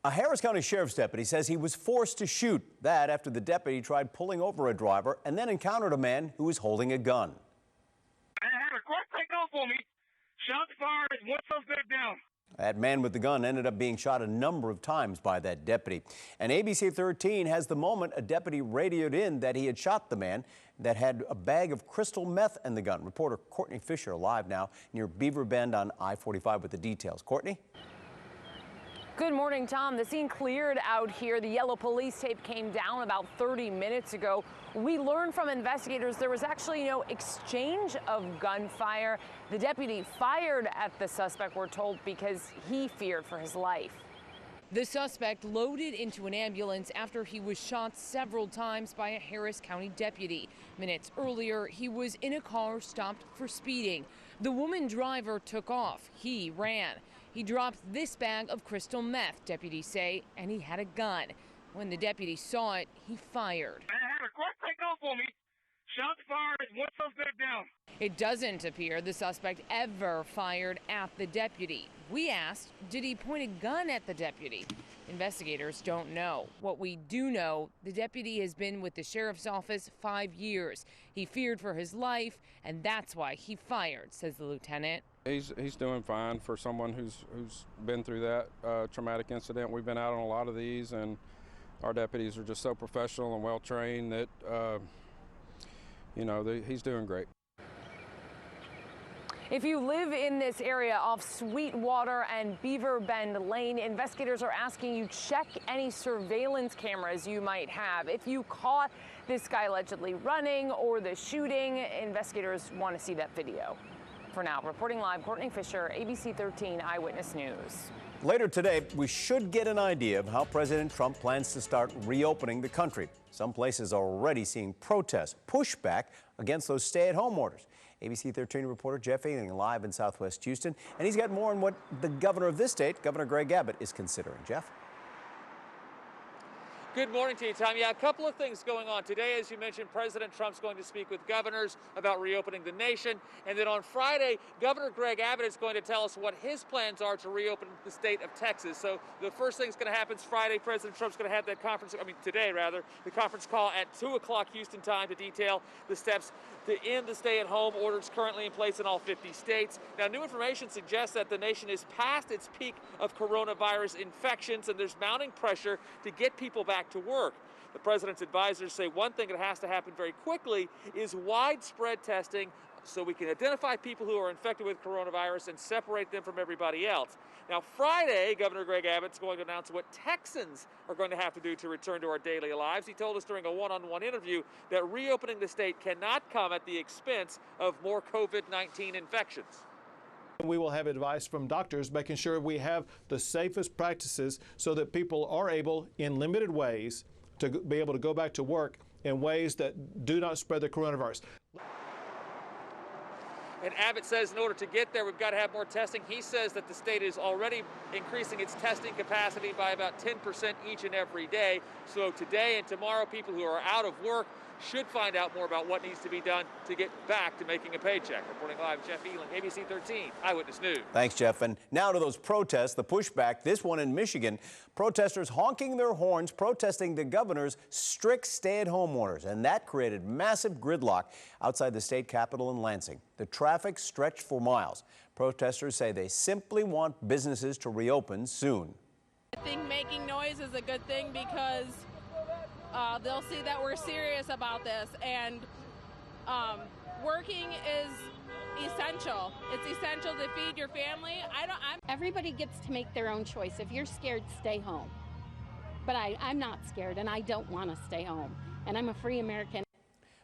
A Harris County Sheriff's deputy says he was forced to shoot. That after the deputy tried pulling over a driver and then encountered a man who was holding a gun. I had a car take off on me. Shots fired, one suspect down. That man with the gun ended up being shot a number of times by that deputy. And ABC 13 has the moment a deputy radioed in that he had shot the man that had a bag of crystal meth in the gun. Reporter Courtney Fisher live now near Beaver Bend on I-45 with the details. Courtney? Good morning, Tom. The scene cleared out here. The yellow police tape came down about 30 minutes ago. We learned from investigators there was actually no exchange of gunfire. The deputy fired at the suspect, we're told, because he feared for his life. The suspect loaded into an ambulance after he was shot several times by a Harris County deputy. Minutes earlier, he was in a car stopped for speeding. The woman driver took off. He ran. He dropped this bag of crystal meth, deputies say, and he had a gun. When the deputy saw it, he fired. I had a car take off on me. Shots fired, one suspect down. It doesn't appear the suspect ever fired at the deputy. We asked, did he point a gun at the deputy? Investigators don't know. What we do know, the deputy has been with the sheriff's office 5 years. He feared for his life, and that's why he fired, says the lieutenant. He's doing fine for someone who's been through that traumatic incident. We've been out on a lot of these, and our deputies are just so professional and well trained that he's doing great. If you live in this area off Sweetwater and Beaver Bend Lane, investigators are asking you check any surveillance cameras you might have. If you caught this guy allegedly running or the shooting, investigators want to see that video. For now, reporting live, Courtney Fisher, ABC 13 Eyewitness News. Later today, we should get an idea of how President Trump plans to start reopening the country. Some places are already seeing protests, pushback against those stay-at-home orders. ABC 13 reporter Jeff Ealing live in Southwest Houston, and he's got more on what the governor of this state, Governor Greg Abbott, is considering. Jeff? Good morning to you, Tom. Yeah, a couple of things going on. Today, as you mentioned, President Trump's going to speak with governors about reopening the nation. And then on Friday, Governor Greg Abbott is going to tell us what his plans are to reopen the state of Texas. So the first thing's going to happen is Friday. President Trump's going to have that today, the conference call at 2 o'clock Houston time to detail the steps to end the stay-at-home orders currently in place in all 50 states. Now, new information suggests that the nation is past its peak of coronavirus infections, and there's mounting pressure to get people back to work. The president's advisors say one thing that has to happen very quickly is widespread testing so we can identify people who are infected with coronavirus and separate them from everybody else. Now, Friday, Governor Greg Abbott's going to announce what Texans are going to have to do to return to our daily lives. He told us during a one-on-one interview that reopening the state cannot come at the expense of more COVID-19 infections. We will have advice from doctors making sure we have the safest practices so that people are able, in limited ways, to be able to go back to work in ways that do not spread the coronavirus. And Abbott says in order to get there, we've got to have more testing. He says that the state is already increasing its testing capacity by about 10% each and every day. So today and tomorrow, people who are out of work should find out more about what needs to be done to get back to making a paycheck. Reporting live, Jeff Ealing, ABC 13 Eyewitness News. Thanks, Jeff. And now to those protests, the pushback, this one in Michigan. Protesters honking their horns, protesting the governor's strict stay-at-home orders. And that created massive gridlock outside the state capitol in Lansing. The traffic stretched for miles. Protesters say they simply want businesses to reopen soon. I think making noise is a good thing because they'll see that we're serious about this, and working is essential. It's essential to feed your family. Everybody gets to make their own choice. If you're scared, stay home. But I'm not scared, and I don't want to stay home. And I'm a free American.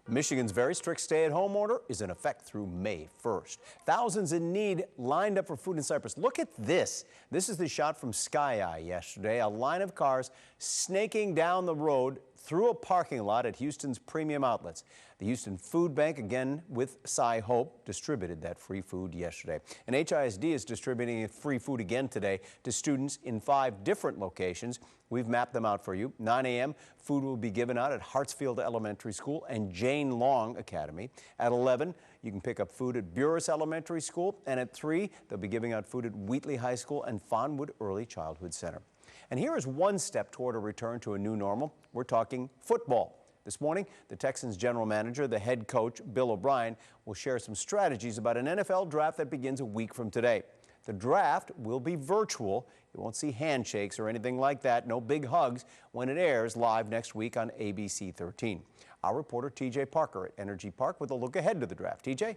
Michigan's very strict stay-at-home order is in effect through May 1st. Thousands in need lined up for food in Cyprus. Look at this. This is the shot from Sky Eye yesterday. A line of cars snaking down the road through a parking lot at Houston's premium outlets. The Houston Food Bank, again with Cy Hope, distributed that free food yesterday. And HISD is distributing free food again today to students in 5 different locations. We've mapped them out for you. 9 a.m., food will be given out at Hartsfield Elementary School and Jane Long Academy. At 11, you can pick up food at Burris Elementary School. And at 3, they'll be giving out food at Wheatley High School and Fondwood Early Childhood Center. And here is one step toward a return to a new normal. We're talking football. This morning, the Texans general manager, the head coach, Bill O'Brien, will share some strategies about an NFL draft that begins a week from today. The draft will be virtual. You won't see handshakes or anything like that. No big hugs when it airs live next week on ABC 13. Our reporter TJ Parker at Energy Park with a look ahead to the draft. TJ?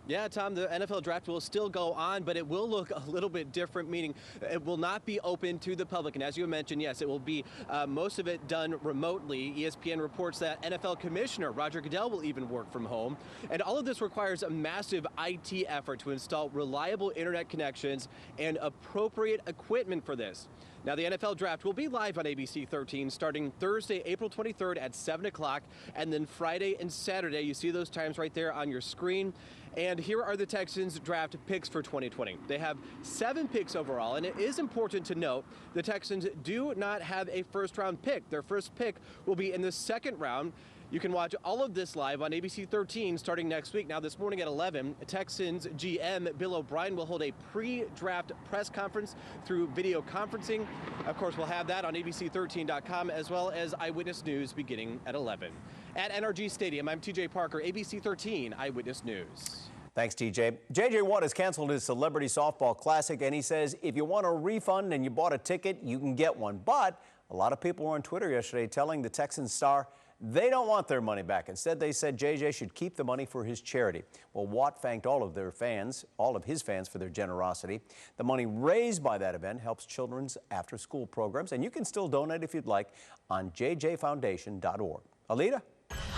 Yeah, Tom, the NFL draft will still go on, but it will look a little bit different, meaning it will not be open to the public. And as you mentioned, yes, it will be most of it done remotely. ESPN reports that NFL Commissioner Roger Goodell will even work from home. And all of this requires a massive IT effort to install reliable internet connections and appropriate equipment for this. Now, the NFL draft will be live on ABC 13 starting Thursday, April 23rd at 7 o'clock, and then Friday and Saturday. You see those times right there on your screen. And here are the Texans draft picks for 2020. They have 7 picks overall, and it is important to note the Texans do not have a first-round pick. Their first pick will be in the second round. You can watch all of this live on ABC 13 starting next week. Now, this morning at 11, Texans GM Bill O'Brien will hold a pre-draft press conference through video conferencing. Of course, we'll have that on ABC13.com as well as Eyewitness News beginning at 11. At NRG Stadium, I'm TJ Parker, ABC 13 Eyewitness News. Thanks, TJ. J.J. Watt has canceled his Celebrity Softball Classic, and he says if you want a refund and you bought a ticket, you can get one. But a lot of people were on Twitter yesterday telling the Texans star they don't want their money back. Instead, they said JJ should keep the money for his charity. Well, Watt thanked all of his fans for their generosity. The money raised by that event helps children's after-school programs, and you can still donate if you'd like on jjfoundation.org. Alita?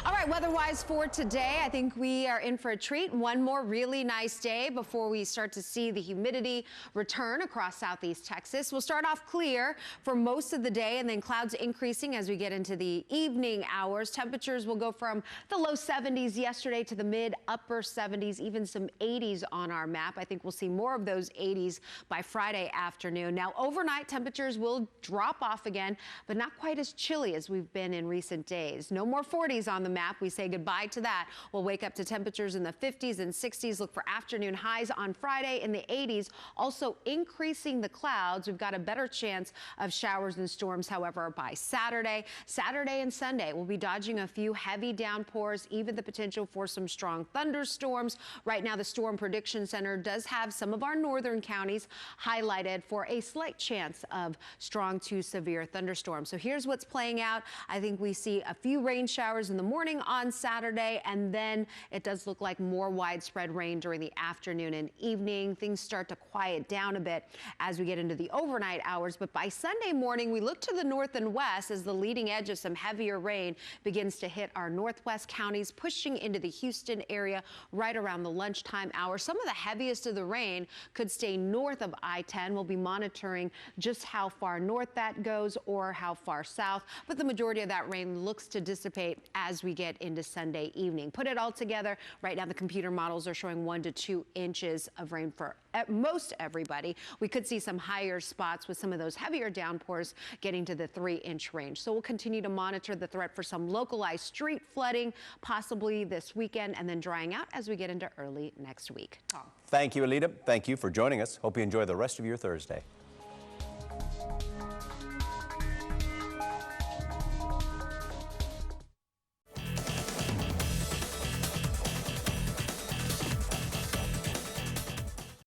All right, weather-wise for today, I think we are in for a treat. One more really nice day before we start to see the humidity return across southeast Texas. We'll start off clear for most of the day and then clouds increasing as we get into the evening hours. Temperatures will go from the low 70s yesterday to the mid-upper 70s, even some 80s on our map. I think we'll see more of those 80s by Friday afternoon. Now, overnight temperatures will drop off again, but not quite as chilly as we've been in recent days. No more 40s on the map. We say goodbye to that. We'll wake up to temperatures in the 50s and 60s. Look for afternoon highs on Friday in the 80s. Also increasing the clouds. We've got a better chance of showers and storms, however, by Saturday. Saturday and Sunday, we'll be dodging a few heavy downpours, even the potential for some strong thunderstorms. Right now, the Storm Prediction Center does have some of our northern counties highlighted for a slight chance of strong to severe thunderstorms. So here's what's playing out. I think we see a few rain showers in the morning on Saturday, and then it does look like more widespread rain during the afternoon and evening. Things start to quiet down a bit as we get into the overnight hours, but by Sunday morning, we look to the north and west as the leading edge of some heavier rain begins to hit our northwest counties, pushing into the Houston area right around the lunchtime hour. Some of the heaviest of the rain could stay north of I-10. We'll be monitoring just how far north that goes or how far south, but the majority of that rain looks to dissipate as we get into Sunday evening. Put it all together, right now the computer models are showing 1 to 2 inches of rain for at most everybody. We could see some higher spots with some of those heavier downpours getting to the 3-inch range. So we'll continue to monitor the threat for some localized street flooding, possibly this weekend, and then drying out as we get into early next week. Tom. Thank you, Alita. Thank you for joining us. Hope you enjoy the rest of your Thursday.